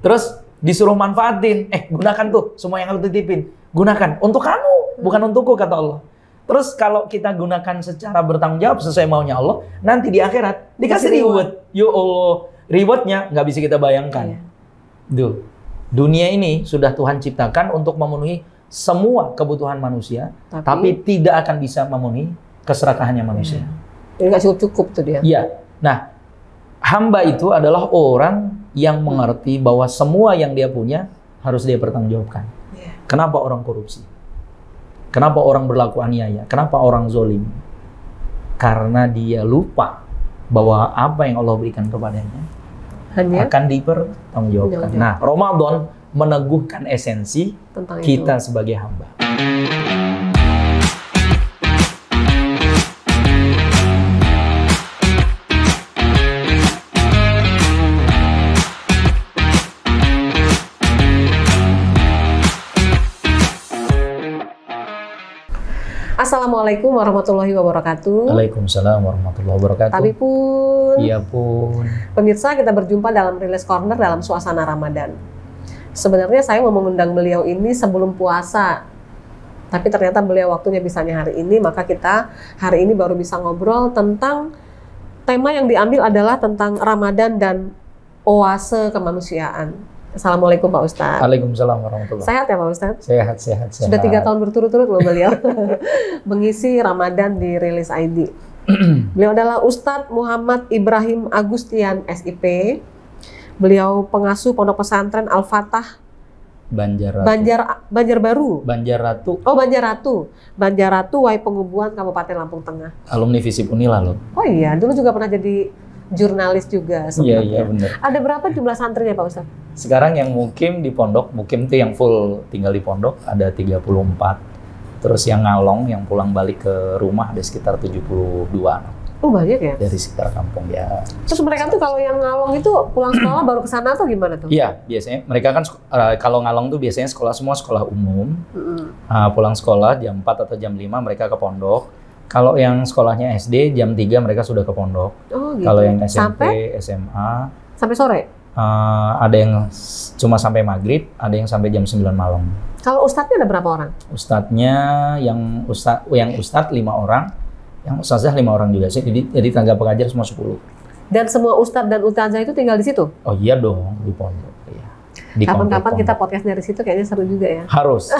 Terus disuruh manfaatin, gunakan tuh semua yang aku titipin. Gunakan untuk kamu, bukan untukku, kata Allah. Terus kalau kita gunakan secara bertanggung jawab sesuai maunya Allah, nanti di akhirat dikasih reward. Ya Allah, rewardnya nggak bisa kita bayangkan. Duh, dunia ini sudah Tuhan ciptakan untuk memenuhi semua kebutuhan manusia, tapi tidak akan bisa memenuhi keserakahannya manusia. Ini nggak cukup tuh dia. Iya. Nah, hamba itu adalah orang yang mengerti bahwa semua yang dia punya harus dia pertanggungjawabkan. Kenapa orang korupsi? Kenapa orang berlaku aniaya? Kenapa orang zolim? Karena dia lupa bahwa apa yang Allah berikan kepadanya akan dipertanggungjawabkan. Nah, Ramadan meneguhkan esensi tentang kita itu sebagai hamba. Assalamualaikum warahmatullahi wabarakatuh. Waalaikumsalam warahmatullahi wabarakatuh. Tapi pun, iya pun. Pemirsa, kita berjumpa dalam Rilis Corner dalam suasana Ramadan. Sebenarnya saya mau mengundang beliau ini sebelum puasa, tapi ternyata beliau waktunya bisanya hari ini, maka kita hari ini baru bisa ngobrol tentang tema yang diambil adalah tentang Ramadan dan oase kemanusiaan. Assalamualaikum Pak Ustadz. Waalaikumsalam warahmatullahi wabarakatuh. Sehat ya Pak Ustadz? Sehat. Sudah 3 tahun berturut-turut loh beliau mengisi Ramadan di Rilis ID. Beliau adalah Ustadz Muhammad Ibrahim Agustian SIP. Beliau pengasuh Pondok Pesantren Al-Fatah Banjarbaru. Banjarratu. Oh, Banjarratu Wai Pengubuan, Kabupaten Lampung Tengah. Alumni Visip Unila loh. Oh iya, dulu juga pernah jadi jurnalis juga sebenarnya. Iya benar. Ada berapa jumlah santrinya Pak Ustadz? Sekarang yang mukim di pondok, mukim itu yang full tinggal di pondok ada 34. Terus yang ngalong, yang pulang balik ke rumah ada sekitar 72 anak. Oh banyak ya? Dari sekitar kampung ya. Terus mereka tuh kalau yang ngalong itu pulang sekolah baru ke sana atau gimana tuh? Iya, biasanya mereka kan kalau ngalong tuh biasanya semua sekolah umum. Pulang sekolah jam 4 atau jam 5 mereka ke pondok. Kalau yang sekolahnya SD jam 3 mereka sudah ke pondok. Oh, gitu. Kalau yang SMP, SMA sampai sore? Ada yang cuma sampai maghrib, ada yang sampai jam 9 malam. Kalau ustadznya ada berapa orang? Ustadznya yang ustadz 5 orang, yang ustazah 5 orang juga sih. Jadi tenaga pengajar semua 10. Dan semua ustadz dan ustazah itu tinggal di situ? Oh iya dong, di pondok. Iya. Kapan-kapan kita podcast dari situ kayaknya seru juga ya. Harus.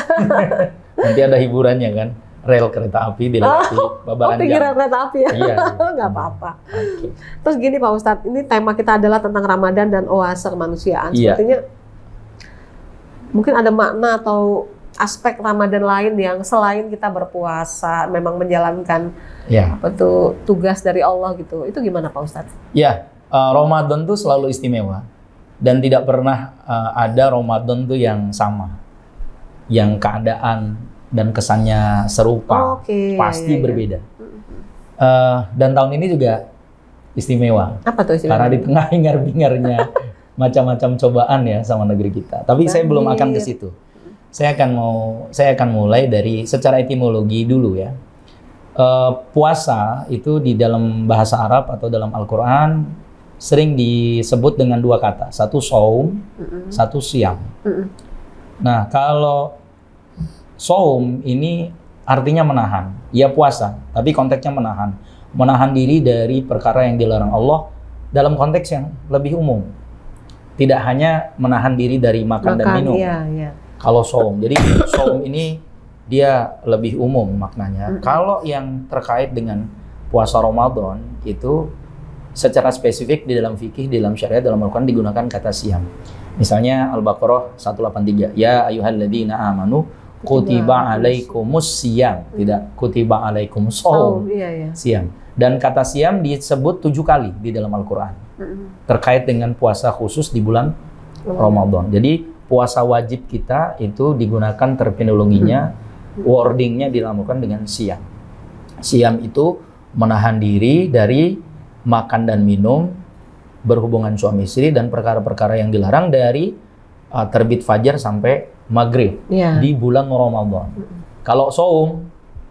Nanti ada hiburannya kan. Rel kereta api dilewati babakan tinggi rel kereta api ya? Iya. Nggak apa-apa. Okay. Terus gini Pak Ustadz, ini tema kita adalah tentang Ramadan dan oase kemanusiaan. Iya. Sepertinya mungkin ada makna atau aspek Ramadan lain yang selain kita berpuasa, memang menjalankan tugas dari Allah gitu. Itu gimana Pak Ustadz? Iya, Ramadan tuh selalu istimewa. Dan tidak pernah ada Ramadan tuh yang sama. Yang keadaan dan kesannya serupa, pasti berbeda. Dan tahun ini juga istimewa. Apa tuh istimewa? Karena di tengah hingar-bingarnya macam-macam cobaan ya sama negeri kita. Tapi saya belum akan ke situ. Saya akan mulai dari secara etimologi dulu ya. Puasa itu di dalam bahasa Arab atau dalam Al-Quran sering disebut dengan 2 kata. Satu saum, satu siyam. Nah, kalau saum ini artinya menahan, ya puasa, tapi konteksnya menahan. Menahan diri dari perkara yang dilarang Allah dalam konteks yang lebih umum. Tidak hanya menahan diri dari makan dan minum. Iya. Kalau saum, jadi saum ini dia lebih umum maknanya. Kalau yang terkait dengan puasa Ramadan itu secara spesifik di dalam fikih, di dalam syariat, dalam Al-Quran digunakan kata siyam. Misalnya Al-Baqarah 183, ya ayyuhalladzina amanu kutiba alaikumus siyam, tidak kutiba alaikumus shaum. Siyam. Dan kata siyam disebut 7 kali di dalam Al-Quran. Terkait dengan puasa khusus di bulan Ramadan. Jadi puasa wajib kita itu digunakan terminologinya, wordingnya dilakukan dengan siyam. Siyam itu menahan diri dari makan dan minum, berhubungan suami istri, dan perkara-perkara yang dilarang dari terbit fajar sampai maghrib di bulan Ramadan. Kalau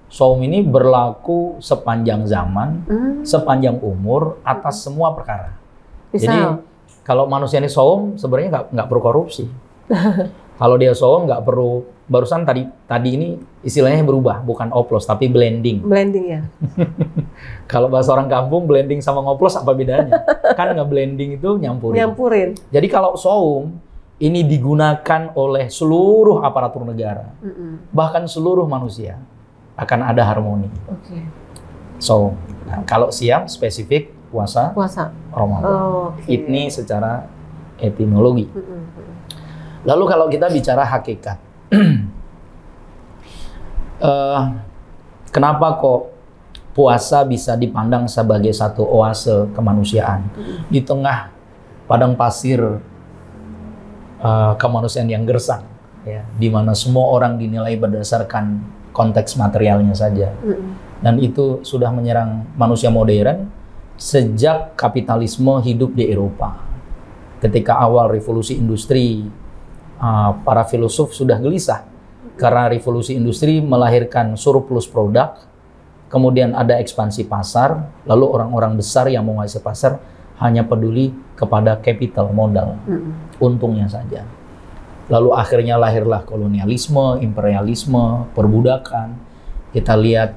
saum ini berlaku sepanjang zaman, sepanjang umur, atas semua perkara. Misal? Kalau manusia ini saum sebenarnya nggak perlu korupsi. Kalau dia saum nggak perlu, barusan tadi ini istilahnya berubah, bukan oplos tapi blending. Blending ya. Kalau bahasa orang kampung blending sama ngoplos apa bedanya? Kan nge-blending itu nyampurin. Jadi kalau saum ini digunakan oleh seluruh aparatur negara, bahkan seluruh manusia akan ada harmoni. Saum. Nah, kalau siam spesifik puasa Ramadan. Ini secara etimologi. Lalu kalau kita bicara hakikat, kenapa kok puasa bisa dipandang sebagai satu oase kemanusiaan di tengah padang pasir kemanusiaan yang gersang, ya, di mana semua orang dinilai berdasarkan konteks materialnya saja, dan itu sudah menyerang manusia modern sejak kapitalisme hidup di Eropa. Ketika awal revolusi industri, para filosof sudah gelisah karena revolusi industri melahirkan surplus produk, kemudian ada ekspansi pasar, lalu orang-orang besar yang menguasai pasar hanya peduli kepada capital modal, untungnya saja. Lalu akhirnya lahirlah kolonialisme, imperialisme, perbudakan. Kita lihat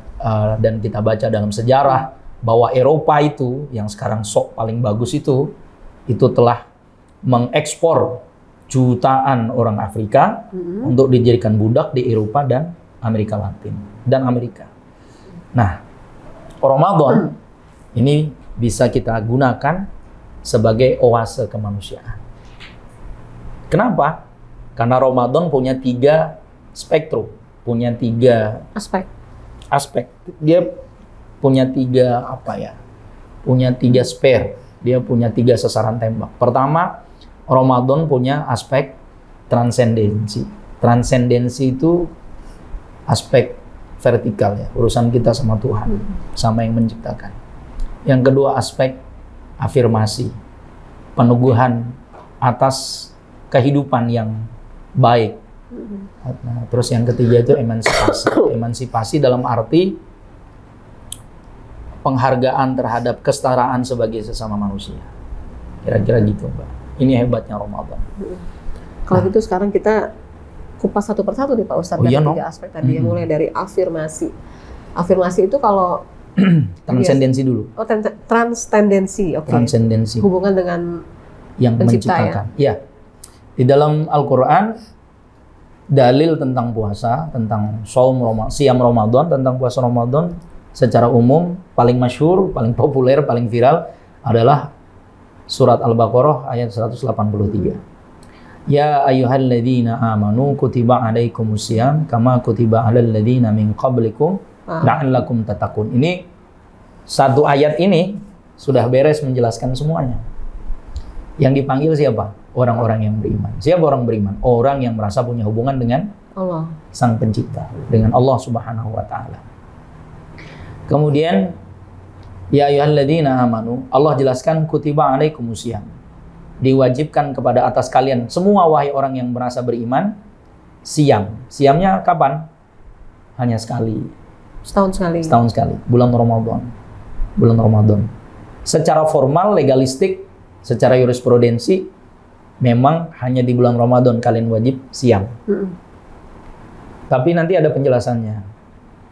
dan kita baca dalam sejarah bahwa Eropa itu yang sekarang sok paling bagus itu telah mengekspor jutaan orang Afrika untuk dijadikan budak di Eropa dan Amerika Latin dan Amerika. Nah, Ramadan ini bisa kita gunakan sebagai oase kemanusiaan. Kenapa? Karena Ramadan punya 3 spektrum, punya 3 aspek. Dia punya 3 punya 3 spare. Dia punya 3 sasaran tembak. Pertama, Ramadan punya aspek transendensi. Transendensi itu aspek vertikal, ya, urusan kita sama Tuhan, sama yang menciptakan. Yang kedua, aspek afirmasi, peneguhan atas kehidupan yang baik. Nah, terus yang ketiga itu emansipasi. Emansipasi dalam arti penghargaan terhadap kesetaraan sebagai sesama manusia. Kira-kira gitu, Mbak. Ini hebatnya Ramadan. Kalau gitu sekarang kita kupas satu persatu nih Pak Ustadz, dari 3 aspek tadi, mulai dari afirmasi. Afirmasi itu kalau transendensi dulu. Transendensi, oke. Transendensi. Hubungan dengan yang menciptakan. Ya. Di dalam Al-Quran, dalil tentang puasa, tentang siam Ramadan, tentang puasa Ramadan secara umum, paling masyhur, paling populer, paling viral adalah surat Al-Baqarah ayat 183. Ya ayyuhalladzina amanu kutiba alaikumusiyam kama kutiba alal ladzina min qablikum la'allakum tattaqun. Ini satu ayat ini sudah beres menjelaskan semuanya. Yang dipanggil siapa? Orang-orang yang beriman. Siapa orang beriman? Orang yang merasa punya hubungan dengan Allah, Sang Pencipta, dengan Allah Subhanahu wa taala. Kemudian ya ayyuhalladzina amanu, Allah jelaskan kutiba alaikumusiyam. Diwajibkan kepada atas kalian semua wahai orang yang merasa beriman siam. Siamnya kapan? Hanya sekali. Setahun sekali. Bulan Ramadan. Secara formal, legalistik, secara jurisprudensi memang hanya di bulan Ramadan kalian wajib siam. Tapi nanti ada penjelasannya.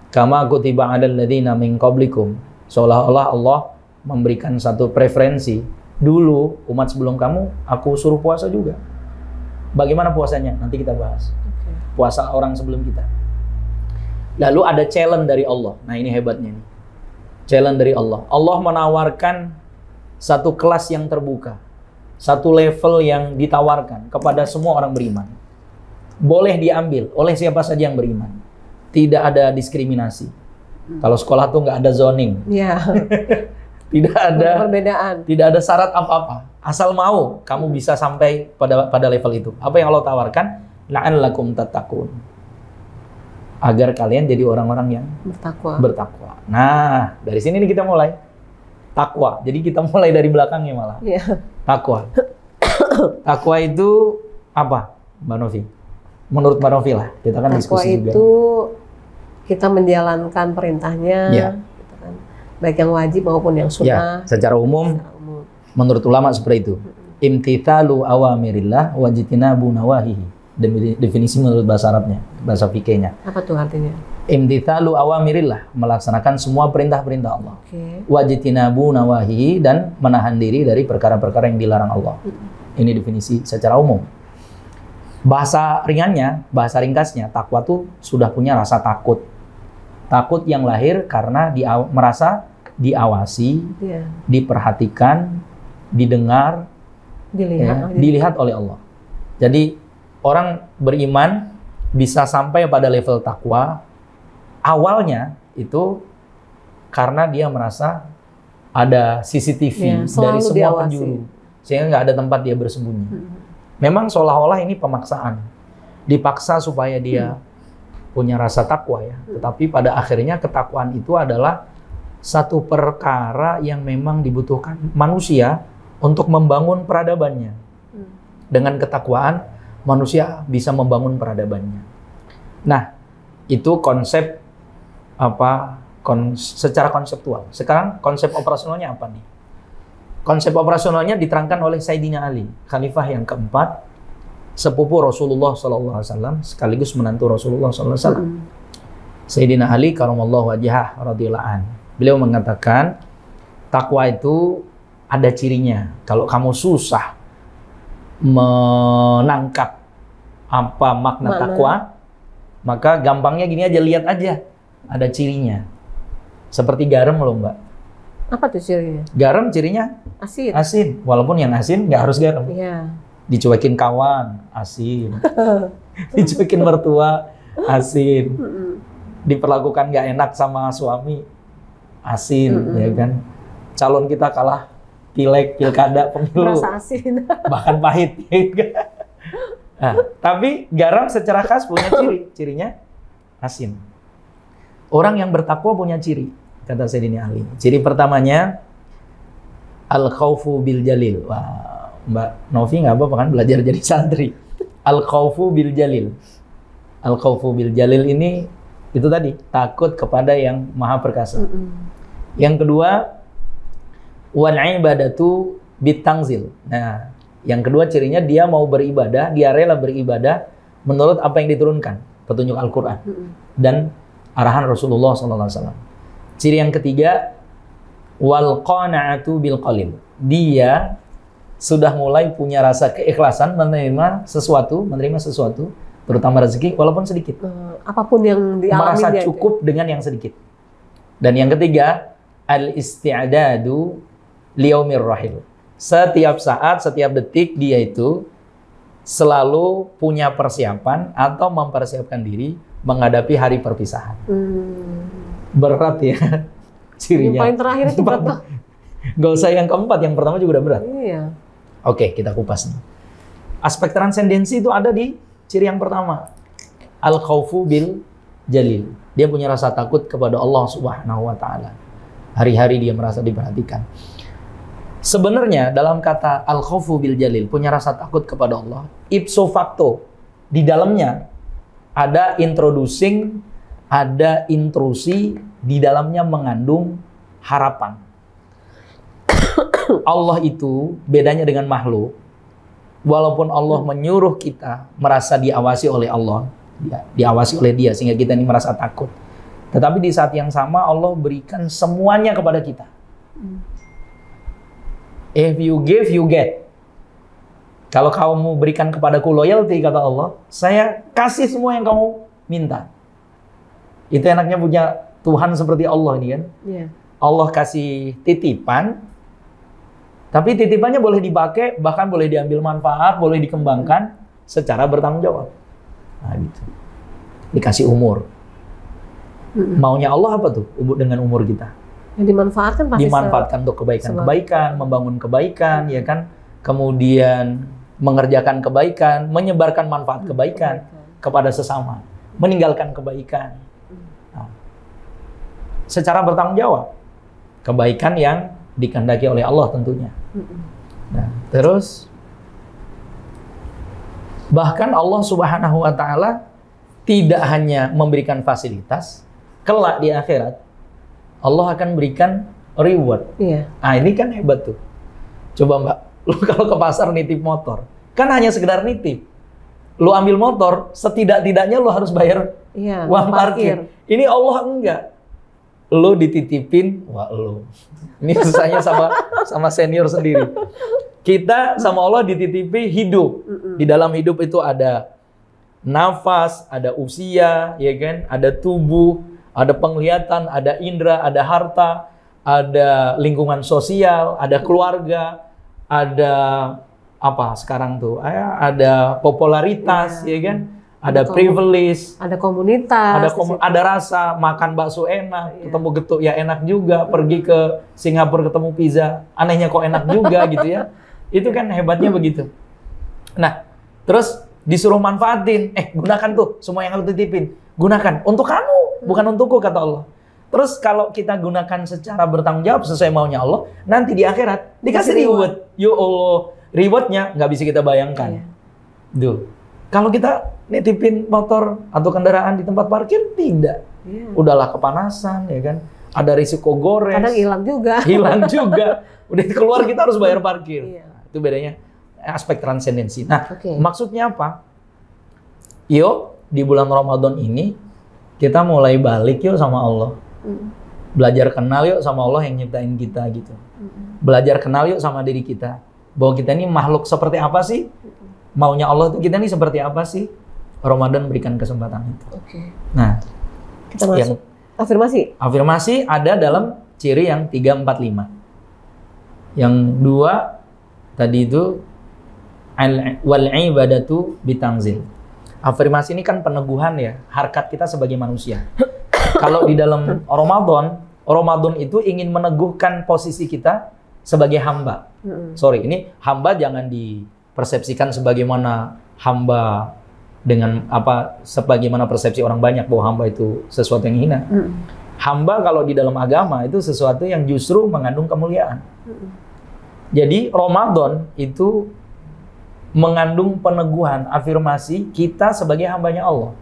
Kama kutiba 'alal ladzina min qablikum. Seolah-olah Allah memberikan satu preferensi. Dulu umat sebelum kamu aku suruh puasa juga. Bagaimana puasanya? Nanti kita bahas. Puasa orang sebelum kita. Lalu ada challenge dari Allah. Nah, ini hebatnya nih. Challenge dari Allah. Allah menawarkan satu kelas yang terbuka. Satu level yang ditawarkan kepada semua orang beriman. Boleh diambil oleh siapa saja yang beriman. Tidak ada diskriminasi. Kalau sekolah tuh nggak ada zoning. Ya. Tidak ada perbedaan. Tidak ada syarat apa-apa. Asal mau, kamu bisa sampai pada level itu. Apa yang Allah tawarkan? La'allakum tattaqun. Agar kalian jadi orang-orang yang bertakwa. Nah, dari sini nih kita mulai. Takwa. Jadi kita mulai dari belakangnya malah. Yeah. Takwa. Takwa itu apa, Mbak Novi? Menurut Mbak Novi lah. Kita kan diskusi juga. Takwa itu kita menjalankan perintahnya, gitu kan. Baik yang wajib maupun yang sunnah. Ya, secara umum, menurut ulama seperti itu. imtithalu awamirillah wajtinabu nawahihi. Definisi menurut bahasa Arabnya, bahasa fikihnya. Apa tuh artinya? Imtithalu awamirillah, melaksanakan semua perintah-perintah Allah. Oke. Wajtinabu nawahihi, dan menahan diri dari perkara-perkara yang dilarang Allah. Ini definisi secara umum. Bahasa ringannya, bahasa ringkasnya, takwa tuh sudah punya rasa takut. Takut yang lahir karena merasa diawasi, diperhatikan, didengar, dilihat oleh Allah. Jadi orang beriman bisa sampai pada level takwa awalnya itu karena dia merasa ada CCTV dari semua penjuru, sehingga nggak ada tempat dia bersembunyi. Memang seolah-olah ini pemaksaan, dipaksa supaya dia punya rasa takwa ya. Tetapi pada akhirnya ketakwaan itu adalah satu perkara yang memang dibutuhkan manusia untuk membangun peradabannya. Dengan ketakwaan manusia bisa membangun peradabannya. Nah, itu konsep secara konseptual. Sekarang konsep operasionalnya apa nih? Konsep operasionalnya diterangkan oleh Sayyidina Ali, khalifah yang keempat, sepupu Rasulullah SAW, sekaligus menantu Rasulullah SAW. Sayyidina Ali karamallahu wajhah radhiyallahu an. Beliau mengatakan, takwa itu ada cirinya. Kalau kamu susah menangkap apa makna takwa, maka gampangnya gini aja, lihat aja, ada cirinya. Seperti garam loh Mbak. Apa tuh cirinya? Garam cirinya asin. Asin, walaupun yang asin nggak harus garam. Iya. Dicuekin kawan, asin. Dicuekin mertua, asin. Diperlakukan nggak enak sama suami, asin, ya kan. Calon kita kalah pilek, pilkada, pemilu, rasa asin. bahkan pahit. Nah, tapi garam secara khas punya cirinya asin. Orang yang bertakwa punya ciri, kata Sayyidina Ali. Ciri pertamanya al-khaufu bil jalil. Wah, Mbak Novi nggak apa-apa kan belajar jadi santri. Al-khaufu bil jalil. Al-khaufu bil jalil ini itu tadi, takut kepada yang maha perkasa. Yang kedua, wal ibadatu bitangzil. Nah, yang kedua cirinya dia mau beribadah, dia rela beribadah menurut apa yang diturunkan, petunjuk Al-Qur'an dan arahan Rasulullah SAW. Ciri yang ketiga, wal qana'atu bil qalil. Dia sudah mulai punya rasa keikhlasan menerima sesuatu, terutama rezeki walaupun sedikit. Apapun yang dialami merasa dia cukup dengan yang sedikit. Dan yang ketiga, al-isti'dadu liyaumir rahil. Setiap saat, setiap detik dia itu selalu punya persiapan atau mempersiapkan diri menghadapi hari perpisahan. Berat ya cirinya. Yang paling terakhir itu berat. Gak usah yang keempat, yang pertama juga udah berat. Iya. Oke, kita kupas nih. Aspek transendensi itu ada di ciri yang pertama. Al-khaufu bil jalil. Dia punya rasa takut kepada Allah Subhanahu wa taala. Hari-hari dia merasa diperhatikan. Sebenarnya dalam kata al-khaufu bil jalil, punya rasa takut kepada Allah, ipso facto di dalamnya ada introducing, ada intrusi, di dalamnya mengandung harapan. Allah itu bedanya dengan makhluk. Walaupun Allah menyuruh kita merasa diawasi oleh Allah, diawasi oleh Dia sehingga kita ini merasa takut. Tetapi di saat yang sama Allah berikan semuanya kepada kita. If you give, you get. Kalau kamu berikan kepadaku loyalty, kata Allah, saya kasih semua yang kamu minta. Itu enaknya punya Tuhan seperti Allah ini kan. Yeah. Allah kasih titipan, tapi titipannya boleh dipakai, bahkan boleh diambil manfaat, boleh dikembangkan secara bertanggung jawab. Nah, gitu. Dikasih umur. Maunya Allah apa tuh dengan umur kita? Yang dimanfaatkan pasti dimanfaatkan untuk kebaikan-kebaikan, membangun kebaikan, ya kan? Kemudian mengerjakan kebaikan, menyebarkan manfaat kebaikan kepada sesama, meninggalkan kebaikan. Nah, secara bertanggung jawab, kebaikan yang dikehendaki oleh Allah tentunya. Nah, terus bahkan Allah Subhanahu wa taala tidak hanya memberikan fasilitas, kelak di akhirat Allah akan berikan reward. Iya. Nah, ini kan hebat tuh. Coba Mbak Lu kalau ke pasar nitip motor, kan hanya sekedar nitip. Lu ambil motor, setidak-tidaknya lu harus bayar uang parkir. Ini Allah enggak. Lu dititipin, wah lu. Ini susahnya sama senior sendiri. Kita sama Allah dititipi hidup. Di dalam hidup itu ada nafas, ada usia, ya kan? Ada tubuh, ada penglihatan, ada indera, ada harta, ada lingkungan sosial, ada keluarga, ada apa sekarang tuh? Ada popularitas, ya kan? Ada privilege, ada komunitas, ada rasa, makan bakso enak, ketemu getuk ya enak juga, pergi ke Singapura ketemu pizza, anehnya kok enak juga gitu ya. Itu kan hebatnya begitu. Nah, terus disuruh manfaatin, gunakan tuh semua yang aku titipin, gunakan untuk kamu, bukan untukku kata Allah. Terus kalau kita gunakan secara bertanggung jawab sesuai maunya Allah, nanti di akhirat dikasih reward. Ya Allah, rewardnya nggak bisa kita bayangkan. Duh, kalau kita nitipin motor atau kendaraan di tempat parkir, tidak. Udahlah kepanasan, ya kan? Ada risiko gores. Kadang hilang juga. Hilang juga. Udah keluar kita harus bayar parkir. Itu bedanya aspek transendensi. Nah, maksudnya apa? Yuk, di bulan Ramadan ini kita mulai balik yuk sama Allah. Belajar kenal yuk sama Allah yang nyiptain kita gitu. Belajar kenal yuk sama diri kita. Bahwa kita ini makhluk seperti apa sih? Maunya Allah itu kita ini seperti apa sih? Ramadan berikan kesempatan itu. Nah, kita masuk afirmasi. Afirmasi ada dalam ciri yang 3, 4, 5. Yang 2 tadi itu wal ibadatu bitangzil. Afirmasi ini kan peneguhan ya, harkat kita sebagai manusia. Kalau di dalam Ramadan itu ingin meneguhkan posisi kita sebagai hamba. Sorry, ini hamba jangan dipersepsikan sebagaimana hamba dengan sebagaimana persepsi orang banyak bahwa hamba itu sesuatu yang hina. Hamba kalau di dalam agama itu sesuatu yang justru mengandung kemuliaan. Jadi Ramadan itu mengandung peneguhan, afirmasi kita sebagai hambanya Allah.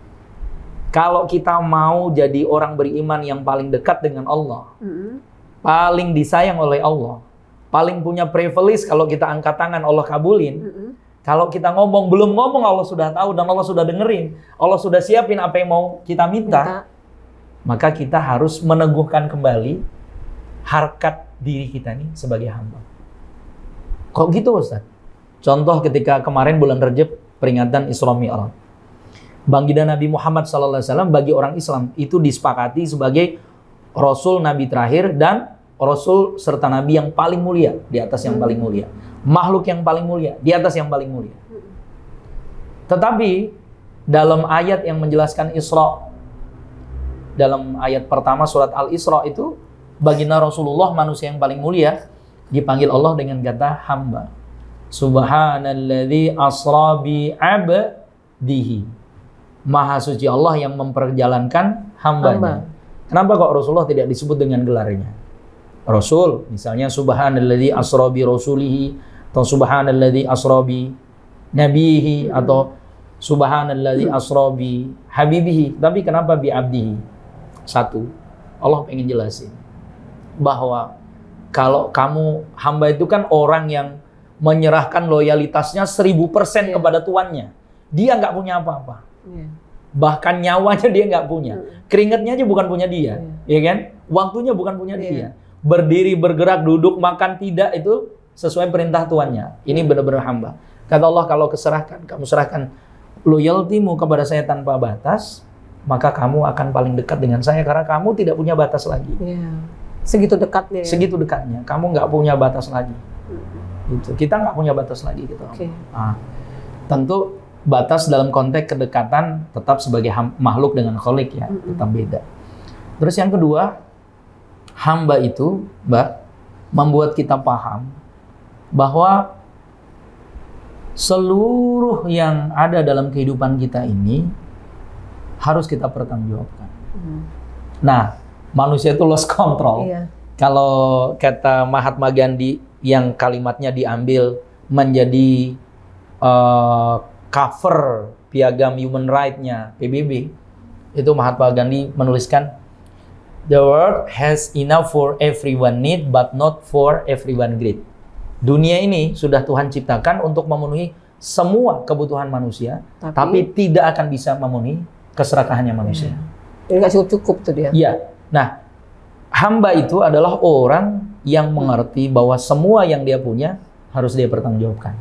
Kalau kita mau jadi orang beriman yang paling dekat dengan Allah, paling disayang oleh Allah, paling punya privilege kalau kita angkat tangan Allah kabulin. Kalau kita ngomong, belum ngomong Allah sudah tahu dan Allah sudah dengerin. Allah sudah siapin apa yang mau kita minta. Maka kita harus meneguhkan kembali harkat diri kita nih sebagai hamba. Kok gitu Ustaz? Contoh ketika kemarin bulan Rajab peringatan Isra Mi'raj. Baginda Nabi Muhammad SAW bagi orang Islam itu disepakati sebagai Rasul Nabi terakhir dan Rasul serta Nabi yang paling mulia di atas yang paling mulia. Makhluk yang paling mulia di atas yang paling mulia. Tetapi dalam ayat yang menjelaskan Isra, dalam ayat pertama surat Al-Isra itu baginda Rasulullah manusia yang paling mulia dipanggil Allah dengan kata hamba. Subhanalladzi asra bi 'abdihi. Maha suci Allah yang memperjalankan hambanya. Kenapa kok Rasulullah tidak disebut dengan gelarnya? Rasul, misalnya subhanalladzi asra bi rasulihi, atau subhanalladzi asra bi nabihi, atau subhanalladzi asra bi habibihi. Tapi kenapa bi abdihi? Satu, Allah pengen jelasin bahwa kalau kamu hamba itu kan orang yang menyerahkan loyalitasnya 1000% kepada tuannya. Dia nggak punya apa-apa. Bahkan nyawanya dia nggak punya. Keringatnya aja bukan punya dia, ya kan? Waktunya bukan punya dia. Berdiri, bergerak, duduk, makan, tidak, itu sesuai perintah tuannya. Ini benar-benar hamba. Kata Allah, kalau kamu serahkan loyaltimu kepada saya tanpa batas, maka kamu akan paling dekat dengan saya karena kamu tidak punya batas lagi. Segitu dekatnya. Segitu dekatnya. Kamu nggak punya batas lagi. Gitu. Kita nggak punya batas lagi gitu. Nah, tentu batas dalam konteks kedekatan tetap sebagai makhluk dengan khalik ya, tetap beda. Terus yang kedua, hamba itu, Mbak, membuat kita paham bahwa seluruh yang ada dalam kehidupan kita ini harus kita pertanggungjawabkan. Nah, manusia itu lost control. Kalau kata Mahatma Gandhi yang kalimatnya diambil menjadi cover piagam human right-nya PBB, itu Mahatma Gandhi menuliskan, "The world has enough for everyone need, but not for everyone great." Dunia ini sudah Tuhan ciptakan untuk memenuhi semua kebutuhan manusia, tapi tidak akan bisa memenuhi keserakahannya manusia. Jadi nggak cukup tuh dia. Iya. Nah, hamba itu adalah orang yang mengerti bahwa semua yang dia punya harus dia pertanggungjawabkan.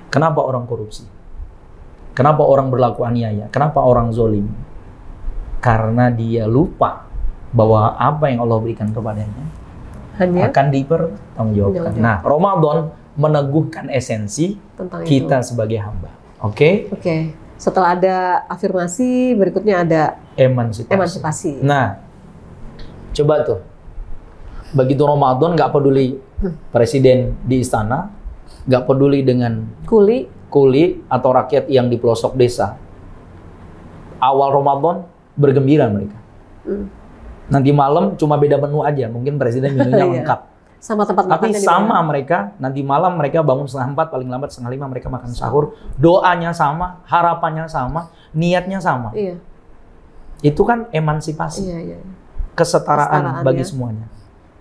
Kenapa orang korupsi? Kenapa orang berlaku aniaya? Kenapa orang zolim? Karena dia lupa bahwa apa yang Allah berikan kepadanya akan dipertanggungjawabkan. Nah, Ramadan meneguhkan esensi tentang kita sebagai hamba. Oke? Oke. Setelah ada afirmasi, berikutnya ada emansipasi. Nah, coba tuh. Begitu Ramadan, nggak peduli presiden di istana, nggak peduli dengan kuli atau rakyat yang di pelosok desa. Awal Ramadan bergembira mereka. Nanti malam cuma beda menu aja, mungkin presiden menunya lengkap. Sama tempat tapi sama mereka, nanti malam mereka bangun 3:30, paling lambat 4:30 mereka makan sahur. Doanya sama, harapannya sama, niatnya sama. Iya. Itu kan emansipasi. Iya. Kesetaraan bagi semuanya.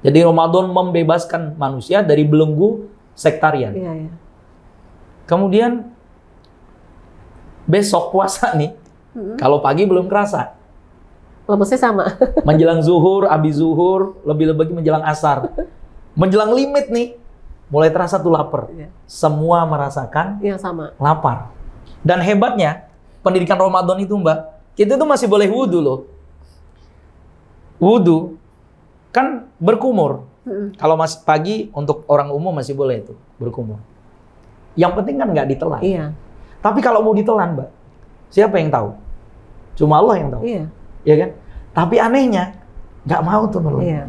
Jadi Ramadan membebaskan manusia dari belenggu sektarian. Iya. Kemudian besok puasa nih, kalau pagi belum kerasa. Lemesnya sama. Menjelang zuhur, habis zuhur, lebih-lebih menjelang asar. Menjelang limit nih, mulai terasa tuh lapar. Semua merasakan yang sama. Lapar. Dan hebatnya, pendidikan Ramadan itu Mbak, kita tuh masih boleh wudhu loh. Wudhu kan berkumur. Kalau masih pagi untuk orang umum masih boleh itu berkumur. Yang penting kan nggak ditelan. Iya. Tapi kalau mau ditelan Mbak, siapa yang tahu? Cuma Allah yang tahu. Iya. Ya kan? Tapi anehnya nggak mau tuh nelan. Iya.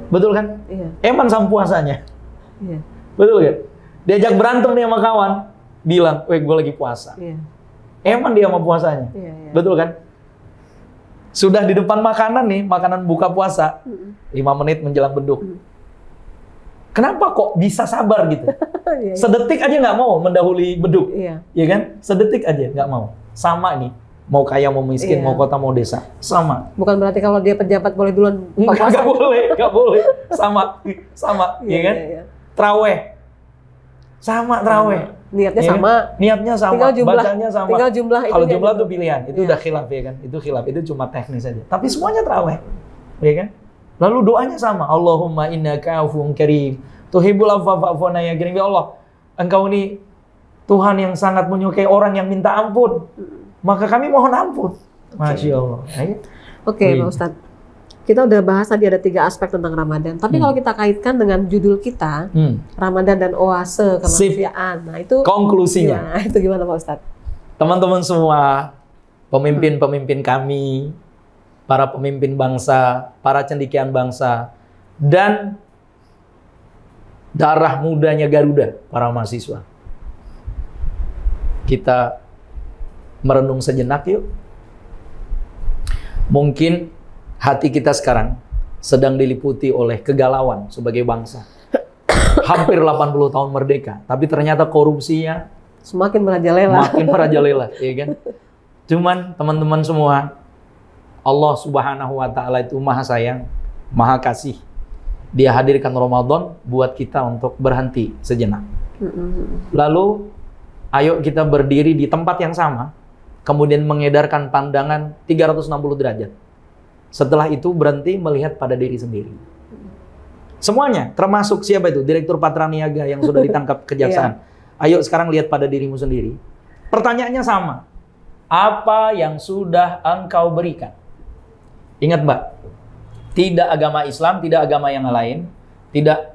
Betul kan? Iya. Eman sama puasanya. Iya. Betul kan? Diajak berantem nih sama kawan, bilang, "Weh, gue lagi puasa." Iya. Eman dia sama puasanya. Iya. Betul kan? Sudah di depan makanan nih, makanan buka puasa, 5 menit menjelang beduk. Kenapa kok bisa sabar gitu? Iya. Sedetik aja nggak mau mendahului beduk. Iya. Iya kan? Sedetik aja nggak mau. Sama nih. Mau kaya, mau miskin, mau kota, mau desa. Sama. Bukan berarti kalau dia pejabat boleh duluan buka puasa. Nggak boleh. Sama. Iya kan? Iya. Traweh. Sama traweh. Niatnya ya sama. Kan? Niatnya sama. Bacanya sama. Tinggal jumlah. Kalau jumlah itu pilihan. Itu udah khilaf ya kan? Itu khilaf. Itu cuma teknis aja. Tapi semuanya traweh. Ya kan? Lalu doanya sama. Allahumma innaka afuwwun karim. Tuhibbul afwa fa'fu anna ya karim. Ya Allah, Engkau ini Tuhan yang sangat menyukai orang yang minta ampun. Maka kami mohon ampun. Masya Allah. Oke, Pak Ustadz. Kita udah bahas tadi ada 3 aspek tentang Ramadan. Tapi kalau kita kaitkan dengan judul kita, Ramadan dan Oase Kemanusiaan. Nah, itu konklusinya. Itu gimana Pak Ustadz? Teman-teman semua, pemimpin-pemimpin kami, para pemimpin bangsa, para cendekiawan bangsa, dan darah mudanya Garuda, para mahasiswa. Kita merenung sejenak yuk. Mungkin hati kita sekarang sedang diliputi oleh kegalauan sebagai bangsa. Hampir 80 tahun merdeka, tapi ternyata korupsinya semakin merajalela. Makin merajalela, ya kan? Cuman teman-teman semua, Allah Subhanahu wa taala itu Maha Sayang, Maha Kasih. Dia hadirkan Ramadan buat kita untuk berhenti sejenak. Lalu ayo kita berdiri di tempat yang sama, kemudian mengedarkan pandangan 360 derajat. Setelah itu berhenti melihat pada diri sendiri. Semuanya, termasuk siapa itu? Direktur Patraniaga yang sudah ditangkap kejaksaan. Ayo sekarang lihat pada dirimu sendiri. Pertanyaannya sama. Apa yang sudah engkau berikan? Ingat Mbak, tidak agama Islam, tidak agama yang lain, tidak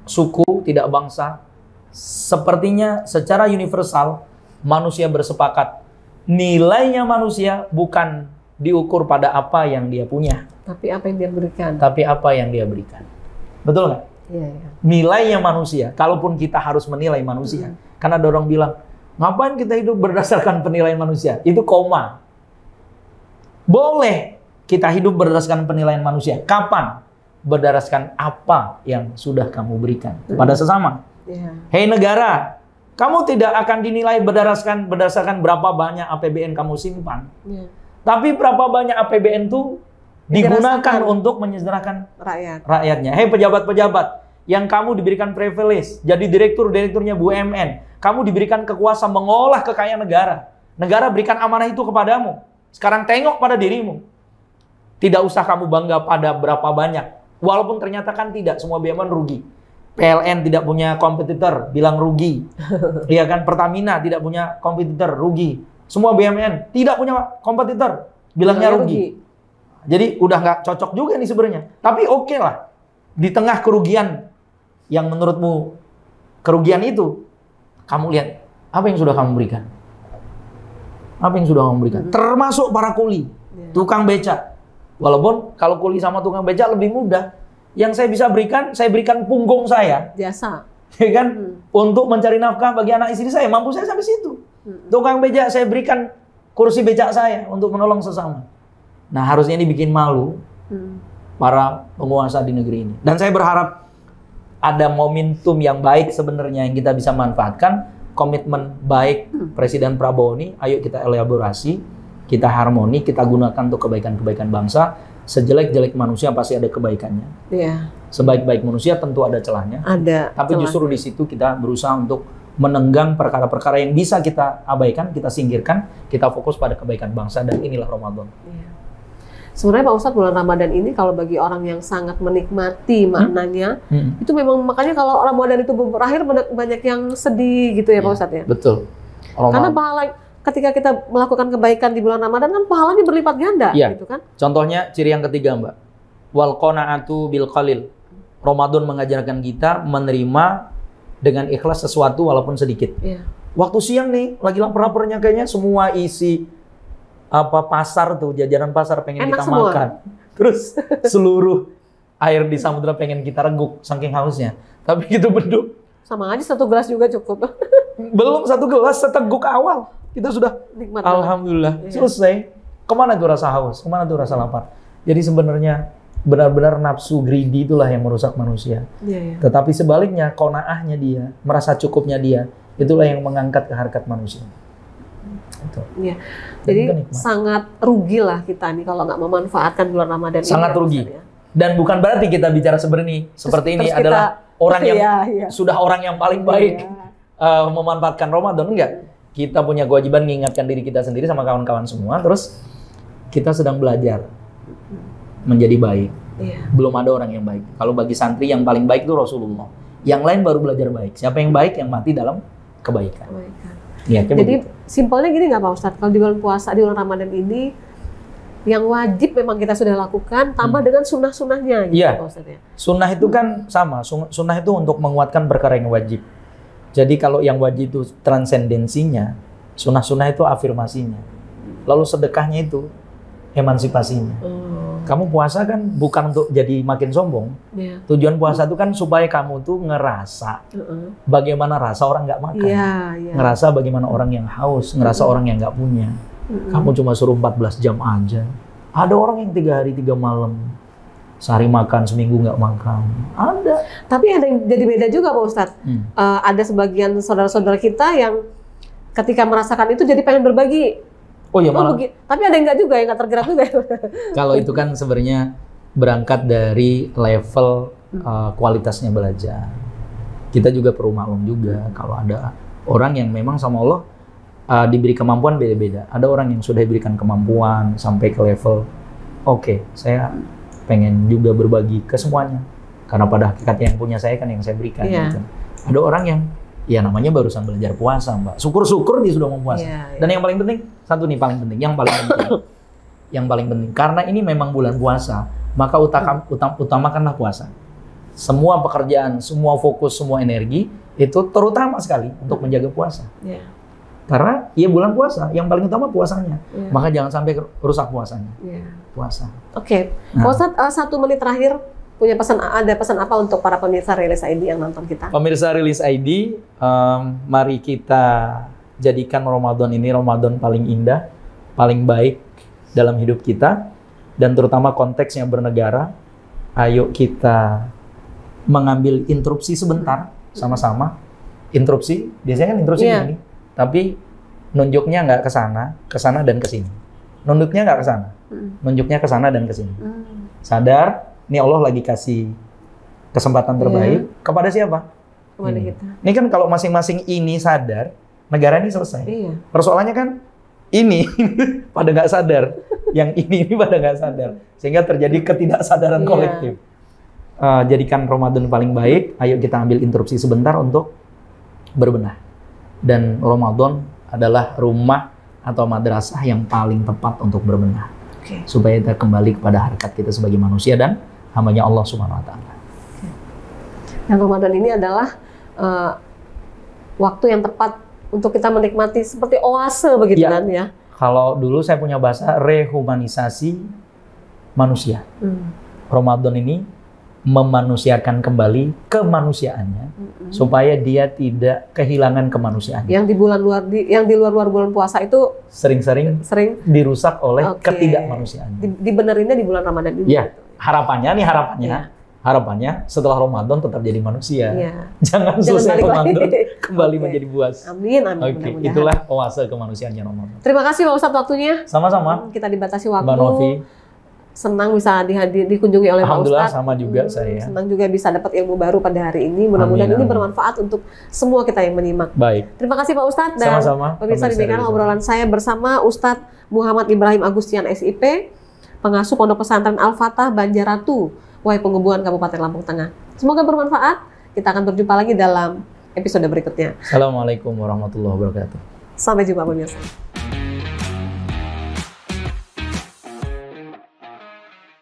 suku, tidak bangsa. Sepertinya secara universal, manusia bersepakat. Nilainya manusia bukan diukur pada apa yang dia punya. Tapi apa yang dia berikan. Tapi apa yang dia berikan. Betul nggak? Iya. Nilainya manusia, kalaupun kita harus menilai manusia. Karena ada orang bilang, ngapain kita hidup berdasarkan penilaian manusia? Itu koma. Boleh kita hidup berdasarkan penilaian manusia. Kapan? Berdasarkan apa yang sudah kamu berikan kepada sesama. Hei negara, kamu tidak akan dinilai berdasarkan berapa banyak APBN kamu simpan. Tapi berapa banyak APBN itu digunakan untuk menyejahterakan rakyatnya. Hei pejabat-pejabat, yang kamu diberikan privilege, jadi direkturnya BUMN, kamu diberikan kekuasaan mengolah kekayaan negara. Negara berikan amanah itu kepadamu. Sekarang tengok pada dirimu. Tidak usah kamu bangga pada berapa banyak. Walaupun ternyata kan tidak, semua BUMN rugi. PLN tidak punya kompetitor, bilang rugi. Iya kan, Pertamina tidak punya kompetitor, rugi. Semua BUMN tidak punya kompetitor, bilangnya rugi. Jadi udah nggak cocok juga nih sebenarnya. Tapi oke lah, di tengah kerugian yang menurutmu kerugian itu, kamu lihat apa yang sudah kamu berikan. Apa yang sudah kamu berikan? Termasuk para kuli, tukang beca. Walaupun kalau kuli sama tukang beca lebih mudah. Yang saya bisa berikan, saya berikan punggung saya. Jasa. Ya kan? Untuk mencari nafkah bagi anak istri saya, mampu saya sampai situ. Tukang beca saya berikan kursi becak saya untuk menolong sesama. Nah, harusnya ini bikin malu para penguasa di negeri ini. Dan saya berharap ada momentum yang baik sebenarnya yang kita bisa manfaatkan, komitmen baik Presiden Prabowo ini, ayo kita elaborasi, kita harmoni, kita gunakan untuk kebaikan-kebaikan bangsa. Sejelek-jelek manusia pasti ada kebaikannya. Iya. Sebaik-baik manusia tentu ada celahnya. Ada. Tapi justru di situ kita berusaha untuk menenggang perkara-perkara yang bisa kita abaikan, kita singkirkan, kita fokus pada kebaikan bangsa, dan inilah Ramadan. Iya. Sebenarnya Pak Ustadz, bulan Ramadan ini kalau bagi orang yang sangat menikmati maknanya, itu memang makanya kalau Ramadan itu berakhir banyak yang sedih gitu ya Pak Ustadz ya. Betul. Karena pahala ketika kita melakukan kebaikan di bulan Ramadan kan pahalanya berlipat ganda gitu kan. Contohnya ciri yang ketiga Mbak. Wal qanaatu bil qalil. Ramadan mengajarkan kita menerima dengan ikhlas sesuatu walaupun sedikit. Iya. Waktu siang nih lagi lapar-laparnya kayaknya semua isi pasar tuh, jajanan pasar pengen enak kita semua. makan. Terus seluruh air di samudra pengen kita reguk saking hausnya. Tapi gitu beduk. Sama aja 1 gelas juga cukup. Belum 1 gelas, seteguk awal. Kita sudah Nikmat alhamdulillah banget. selesai. Kemana tuh rasa haus? Kemana tuh rasa lapar? Jadi sebenarnya benar-benar nafsu greedy itulah yang merusak manusia. Iya. Tetapi sebaliknya, qanaahnya dia, merasa cukupnya dia, itulah yang mengangkat ke harkat manusia. Itu. Iya. Jadi sangat rugi lah kita nih kalau nggak memanfaatkan bulan Ramadan ini. Sangat rugi. Ya. Dan bukan berarti kita bicara seperti ini adalah orang yang sudah orang yang paling baik memanfaatkan Ramadan. Enggak. Kita punya kewajiban mengingatkan diri kita sendiri sama kawan-kawan semua. Terus kita sedang belajar menjadi baik. Iya. Belum ada orang yang baik. Kalau bagi santri yang paling baik itu Rasulullah. Yang lain baru belajar baik. Siapa yang baik? Yang mati dalam kebaikan. Ya, jadi simpelnya gini nggak Pak Ustadz? Kalau di bulan puasa, di bulan Ramadan ini, yang wajib memang kita sudah lakukan, tambah dengan sunnah-sunnahnya gitu Pak Ustadz ya? Sunnah itu kan sama. Sunnah itu untuk menguatkan perkara yang wajib. Jadi kalau yang wajib itu transendensinya, sunnah-sunnah itu afirmasinya. Lalu sedekahnya itu emansipasinya. Kamu puasa kan bukan untuk jadi makin sombong. Tujuan puasa itu kan supaya kamu tuh ngerasa bagaimana rasa orang nggak makan. Ngerasa bagaimana orang yang haus, ngerasa orang yang nggak punya. Kamu cuma suruh 14 jam aja. Ada orang yang 3 hari 3 malam. Sehari makan, seminggu nggak makan. Ada. Tapi ada yang jadi beda juga Pak Ustadz. Ada sebagian saudara-saudara kita yang ketika merasakan itu jadi pengen berbagi. Oh ya malah. Tapi ada yang nggak juga, yang nggak tergerak juga. Kalau itu kan sebenarnya berangkat dari level kualitasnya belajar. Kita juga perlu maklum juga kalau ada orang yang memang sama Allah diberi kemampuan beda-beda. Ada orang yang sudah diberikan kemampuan sampai ke level oke, saya pengen juga berbagi ke semuanya. Karena pada hakikatnya yang punya saya kan yang saya berikan. Gitu. Ada orang yang ya namanya barusan belajar puasa, Mbak. Syukur-syukur dia sudah mau puasa. Dan yang paling penting, satu nih paling penting, yang paling penting. Yang paling penting, karena ini memang bulan puasa, maka utamakanlah puasa. Semua pekerjaan, semua fokus, semua energi, itu terutama sekali untuk menjaga puasa. Karena ya bulan puasa, yang paling utama puasanya. Maka jangan sampai rusak puasanya. Puasa. Oke. Pak Ustadz, 1 menit terakhir, ada pesan apa untuk para pemirsa Rilis ID yang nonton kita? Pemirsa Rilis ID, mari kita jadikan Ramadan ini Ramadan paling indah, paling baik dalam hidup kita, dan terutama konteksnya bernegara. Ayo kita mengambil interupsi sebentar sama-sama. Interupsi, biasanya kan interupsi ini, tapi nunjuknya nggak ke sana dan ke sini. Nunjuknya nggak ke sana, nunjuknya ke sana dan ke sini. Sadar. Ini Allah lagi kasih kesempatan terbaik kepada siapa? Kepada kita. Ini kan kalau masing-masing ini sadar, negara ini selesai. Iya. Persoalannya kan ini pada nggak sadar, yang ini pada nggak sadar, sehingga terjadi ketidaksadaran kolektif. Jadikan Ramadan paling baik. Ayo kita ambil interupsi sebentar untuk berbenah. Dan Ramadan adalah rumah atau madrasah yang paling tepat untuk berbenah. Supaya kita kembali kepada harkat kita sebagai manusia dan hambanya Allah Subhanahu Wa Taala. Dan Ramadan ini adalah waktu yang tepat untuk kita menikmati seperti oase begitu kan ya. Kalau dulu saya punya bahasa rehumanisasi manusia. Ramadan ini memanusiakan kembali kemanusiaannya supaya dia tidak kehilangan kemanusiaannya. Yang di luar bulan puasa itu sering dirusak oleh ketidakmanusiaan. Dibenerinnya di bulan Ramadan ini. Ya, harapannya setelah Ramadan tetap jadi manusia. Jangan selesai Ramadan kembali menjadi buas. Amin. Itulah oase kemanusiaannya Ramadan. Terima kasih Pak Ustadz waktunya. Sama-sama. Kita dibatasi waktu. Mbak Novi. Senang bisa dikunjungi oleh Pak Alhamdulillah, Ustadz. sama juga saya. Senang juga bisa dapat ilmu baru pada hari ini. Mudah-mudahan ini bermanfaat untuk semua kita yang menyimak. Baik. Terima kasih Pak Ustadz. Dan pemirsa, demikian obrolan saya bersama Ustadz Muhammad Ibrahim Agustian SIP, pengasuh Pondok Pesantren Al-Fatah Banjaratu, Wai Pengebuan, Kabupaten Lampung Tengah. Semoga bermanfaat. Kita akan berjumpa lagi dalam episode berikutnya. Assalamualaikum warahmatullahi wabarakatuh. Sampai jumpa pemirsa.